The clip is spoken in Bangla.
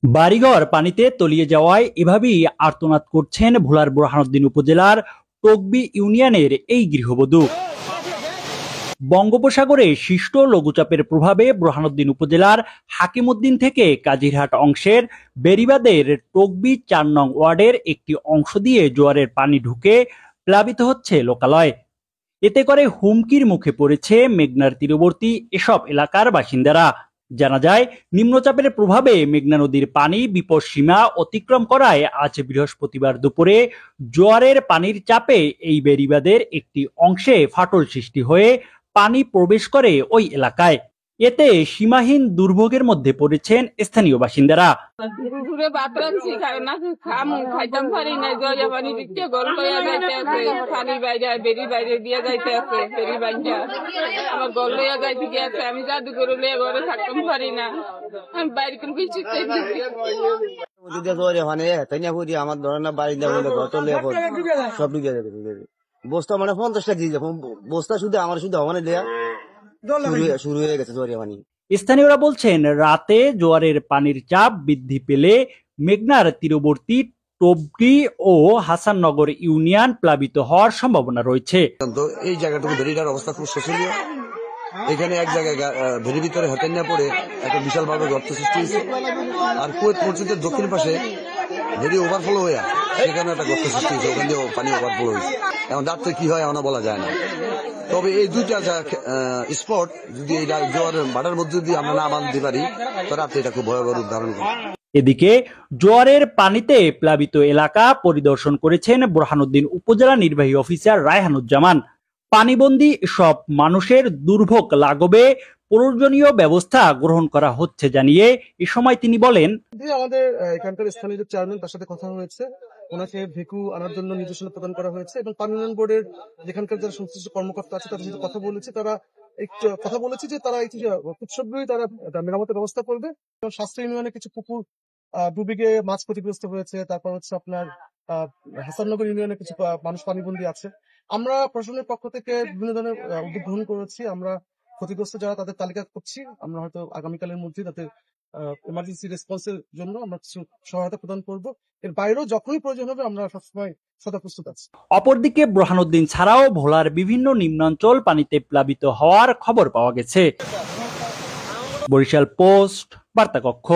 বাড়িঘর পানিতে তলিয়ে যাওয়ায় এভাবেই আর্তনাদ করছেন ভোলার বোরহানউদ্দিন উপজেলার টকবি ইউনিয়নের এই গৃহবধূ। বঙ্গোপসাগরে সৃষ্ট লঘুচাপের প্রভাবে বোরহানউদ্দিন উপজেলার হাকিমউদ্দিন থেকে কাজিরহাট অংশের বেড়িবাঁধের টকবি ৪ নং ওয়ার্ডের একটি অংশ দিয়ে জোয়ারের পানি ঢুকে প্লাবিত হচ্ছে লোকালয়। এতে করে হুমকির মুখে পড়েছে মেঘনার তীরবর্তী এসব এলাকার বাসিন্দারা। জানা যায়, নিম্নচাপের প্রভাবে মেঘনা নদীর পানি বিপদসীমা অতিক্রম করায় আজ বৃহস্পতিবার দুপুরে জোয়ারের পানির চাপে এই বেড়িবাঁধের একটি অংশে ফাটল সৃষ্টি হয়ে পানি প্রবেশ করে ওই এলাকায়। এতে সীমাহীন দুর্ভোগের মধ্যে পড়েছেন স্থানীয় বাসিন্দারা। বস্তা মানে 50টা দিয়ে বস্তা শুধু আমার শুধু মানে দেয়া শুরু হয়ে গেছে জোয়ারে পানি। স্থানীয়রা বলছেন, রাতে জোয়ারের পানির চাপ বৃদ্ধি পেলে মেঘনার তীরবর্তী টবকি ও হাসাননগর ইউনিয়ন প্লাবিত হওয়ার সম্ভাবনা রয়েছে। এই জায়গাটুকু ভেরিটার অবস্থা খুব শোচনীয়। এখানে এক জায়গায় ভেরির ভিতরে হাতের না পড়ে একটা বিশাল ভাবে গর্ত সৃষ্টি হয়েছে। আর কুয়েত মসজিদের দক্ষিণ পাশে ভেরি ওভারফ্লো হয়ে সেখানে একটা গর্ত সৃষ্টি হয়েছে, ওখান দিয়ে পানি ওভারফ্লো হয়েছে। এখন রাত্রে কি হয় এখনো বলা যায় না। তবে এই দুইটা স্পট যদি এই জোয়ারের ভাটার মধ্যে যদি আমরা না মানতে পারি তো রাত্রে এটা খুব ভয়াবহ রূপ ধারণ করে। এদিকে জোয়ারের পানিতে প্লাবিত এলাকা পরিদর্শন করেছেন বোরহানউদ্দিন উপজেলা নির্বাহী অফিসার রায়হানুজ্জামান। পানিবন্দী সব মানুষের দুর্ভোগ লাঘবে প্রয়োজনীয় ব্যবস্থা গ্রহণ করা হচ্ছে জানিয়ে এ সময় তিনি বলেন, আমাদের এখানকার স্থানীয় যে চেয়ারম্যান তার সাথে কথা হয়েছে, ওনাকে ভেকু আনার জন্য নির্দেশনা প্রদান করা হয়েছে এবং পানি উন্নয়ন বোর্ডের যেখানকার যারা সংশ্লিষ্ট কর্মকর্তা আছে তাদের সাথে কথা বলেছে যে তারা খুব শীঘ্রই তারা মেরামতের ব্যবস্থা করবে। শাস্ত্রী ইউনিয়নে কিছু পুকুর ডুবে গিয়ে মাছ ক্ষতিগ্রস্ত হয়েছে, তারপর হচ্ছে আপনার হাসাননগর ইউনিয়নে কিছু মানুষ পানিবন্দী আছে। আমরা প্রশাসনের পক্ষ থেকে বিভিন্ন ধরনের উদ্যোগ গ্রহণ করেছি। আমরা ক্ষতিগ্রস্ত যারা তাদের তালিকা করছি, আমরা হয়তো আগামীকালের মধ্যে তাদের এমার্জেন্সি রেসপন্সের জন্য আমরা কিছু সহায়তা প্রদান করব। এর বাইরেও যখনই প্রয়োজন হবে আমরা সবসময় সদা প্রস্তুত আছি। অপরদিকে বোরহানউদ্দিন ছাড়াও ভোলার বিভিন্ন নিম্নাঞ্চল পানিতে প্লাবিত হওয়ার খবর পাওয়া গেছে। বরিশাল পোস্ট বার্তা কক্ষ।